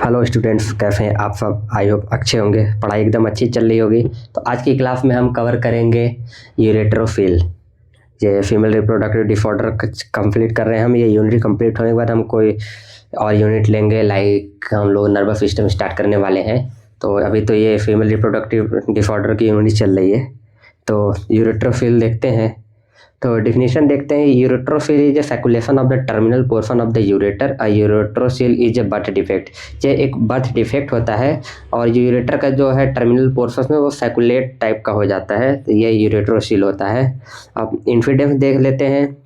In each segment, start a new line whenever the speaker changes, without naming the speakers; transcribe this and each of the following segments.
Hello students, कैसे हैं आप सब। आई होप अच्छे होंगे, पढ़ाई एकदम अच्छी चल रही होगी। तो आज की क्लास में हम कवर करेंगे यूरेट्रोफिल। ये फीमेल रिप्रोडक्टिव डिसऑर्डर कंप्लीट कर रहे हैं हम। ये यूनिट कंप्लीट होने के बाद हम कोई और यूनिट लेंगे, लाइक हम लोग नर्वस सिस्टम स्टार्ट करने वाले हैं। तो अभी तो ये फीमेल रिप्रोडक्टिव डिसऑर्डर की यूनिट चल रही है। तो यूरेट्रोफिल देखते हैं। तो डिफिनेशन देखते हैं। Ureterocele is a sacculation of the terminal portion of the ureter. A ureterocele is a birth defect. ये एक बर्थ डिफेक्ट होता है और यूरेटर का जो है टर्मिनल पोर्शन में वो फैकुलेट टाइप का हो जाता है, तो ये यूरेट्रोसिल होता है। अब इन्फिडेंस देख लेते हैं।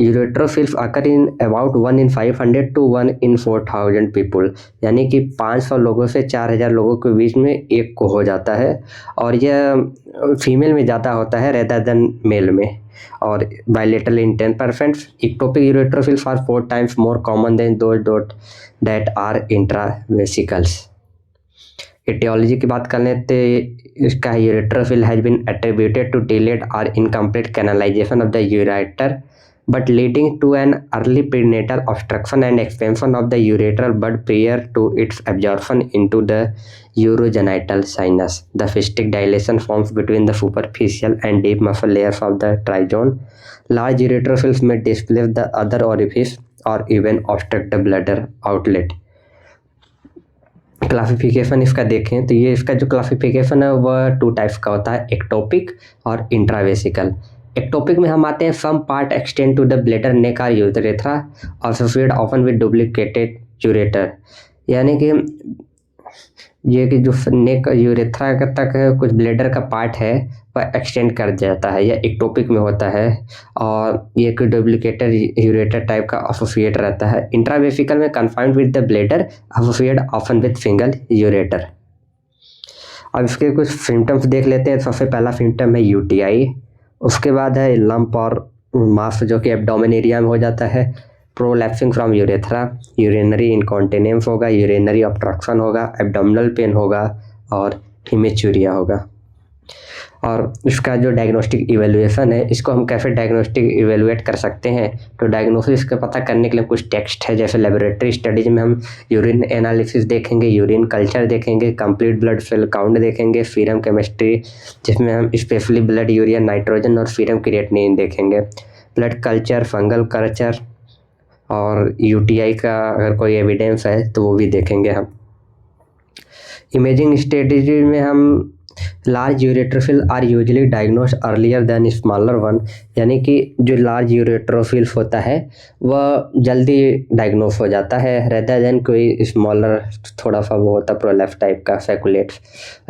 Ureteroceles occur in about 1 in 500 to 1 in 4000 people, यानी कि 500 लोगों से 4000 लोगों के बीच में एक को हो जाता है। और यह फीमेल में ज़्यादा होता है रेदर देन मेल में। और bilateral in 10%। Ectopic ureteroceles are 4 times more common than those that are intravesical. Aetiology की बात कर लेते, इसका ureterocele has been attributed to delayed और incomplete canalisation of the ureter but leading to an early prenatal obstruction and expansion of the ureteral bud prior to its absorption into the urogenital sinus. The cystic dilation forms between the superficial and deep muscle layers of the trizone. Large uretrophils may displace the other orifice or even obstruct the bladder outlet. Classification इसका देखें तो ये इसका जो classification है वह 2 types का होता है, एक्टोपिक और इंट्रावेसिकल। एक्टोपिक में हम आते हैं some part extend to the bladder neck और urethra associated often with duplicated ureter, यानी कि ये कि जो नेक यूरेथ्रा तक कुछ ब्लैडर का पार्ट है वह एक्सटेंड कर जाता है, यह एक्टोपिक में होता है। और ये कि डुप्लीकेटेड यूरेटर टाइप का एसोसिएट रहता है। इंट्रावेसिकल में confined with the bladder associated often with single ureter. अब इसके कुछ सिम्टम्स देख लेते हैं। सबसे पहला सिम्टम है यूटीआई, उसके बाद है लंप और मास जो कि एब्डोमेन एरिया में हो जाता है। प्रोलैप्सिंग फ्रॉम यूरेथ्रा, यूरिनरी इनकॉन्टिनेंस होगा, यूरिनरी ऑब्स्ट्रक्शन होगा, एब्डोमिनल पेन होगा और हिमेचूरिया होगा। और इसका जो डायग्नोस्टिक इवेल्युएशन है, इसको हम कैसे डायग्नोस्टिक इवेल्युएट कर सकते हैं। तो डायग्नोसिस का पता करने के लिए कुछ टेक्स्ट है, जैसे लेबोरेटरी स्टडीज में हम यूरिन एनालिसिस देखेंगे, यूरिन कल्चर देखेंगे, कंप्लीट ब्लड सेल काउंट देखेंगे, सीरम केमिस्ट्री जिसमें हम स्पेशली ब्लड यूरिया नाइट्रोजन और सीरम क्रिएटिनिन देखेंगे, ब्लड कल्चर, फंगल कल्चर और यूटीआई का अगर कोई एविडेंस है तो वो भी देखेंगे हम। इमेजिंग स्ट्रेटजी में हम large ureterocele are usually diagnose earlier than smaller one, यानी कि जो लार्ज यूरेट्रोफिल होता है वह जल्दी डायग्नोज हो जाता है रेदर देन कोई स्मॉलर थोड़ा सा वो होता प्रोलैप्स टाइप का sacculates.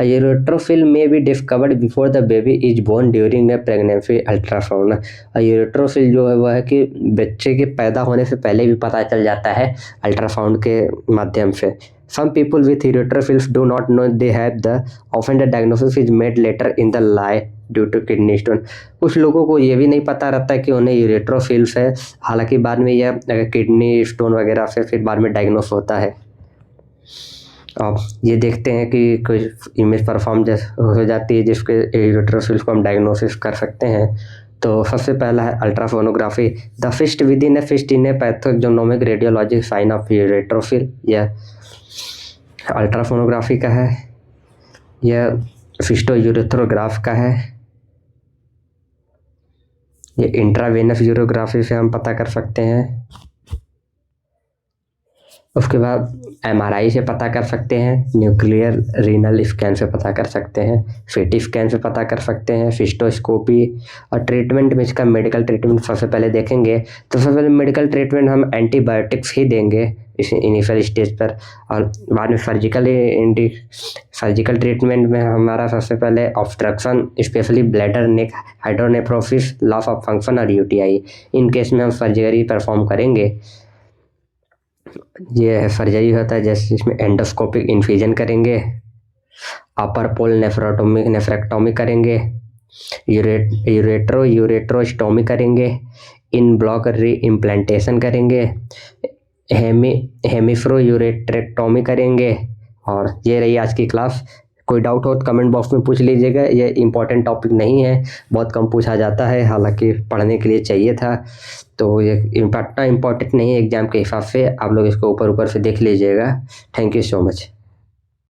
Ureterocele may be discovered before the baby is born during a pregnancy ultrasound. Ureterocele जो है वह है कि बच्चे के पैदा होने से पहले भी पता चल जाता है अल्ट्रासाउंड के माध्यम से। Some people with uretrophils do not know they have the, often the diagnosis is made later in the life due to kidney stone। कुछ लोगों को ये भी नहीं पता रहता कि उन्हें यूरेट्रोफिल्स है, हालांकि बाद में यह किडनी स्टोन वगैरह से फिर बाद में डायग्नोस होता है। अब ये देखते हैं कि कुछ इमेज परफॉर्म हो जाती है जिसके यूरेट्रोफिल्स को हम डायग्नोसिस कर सकते हैं। तो सबसे पहला है ultrasonography. The cyst within a cyst in a pathognomonic radiologic sign of ureterocele. यह अल्ट्रासोनोग्राफी का है, यह फिस्टोयूरेथ्रोग्राफ का है, ये इंट्रावेनस यूरोग्राफी से हम पता कर सकते हैं। उसके बाद एमआरआई से पता कर सकते हैं, न्यूक्लियर रीनल स्कैन से पता कर सकते हैं, सीटी स्कैन से पता कर सकते हैं, फिस्टोस्कोपी। और ट्रीटमेंट में इसका मेडिकल ट्रीटमेंट सबसे पहले देखेंगे तो सबसे पहले मेडिकल ट्रीटमेंट हम एंटीबायोटिक्स ही देंगे इस इनिशियल स्टेज पर। और बाद में सर्जिकल ट्रीटमेंट में हमारा सबसे पहले obstruction, specially bladder neck hydronephrosis, loss of function और यूटीआई, इन केस में हम सर्जरी परफॉर्म करेंगे। ये सर्जरी होता है जैसे इसमें एंडोस्कोपिक इन्फ्यूजन करेंगे, अपर पोल नेफ्रेक्टोमी करेंगे, यूरेट्रोस्टोमी करेंगे, इन ब्लॉक री इम्प्लांटेशन करेंगे, हेमिफ्रो यूरेट्रेक्टोमी करेंगे। और ये रही आज की क्लास। कोई डाउट हो तो कमेंट बॉक्स में पूछ लीजिएगा। ये इम्पोर्टेंट टॉपिक नहीं है, बहुत कम पूछा जाता है, हालांकि पढ़ने के लिए चाहिए था। तो ये इतना इम्पोर्टेंट नहीं है एग्जाम के हिसाब से, आप लोग इसको ऊपर ऊपर से देख लीजिएगा। Thank you so much.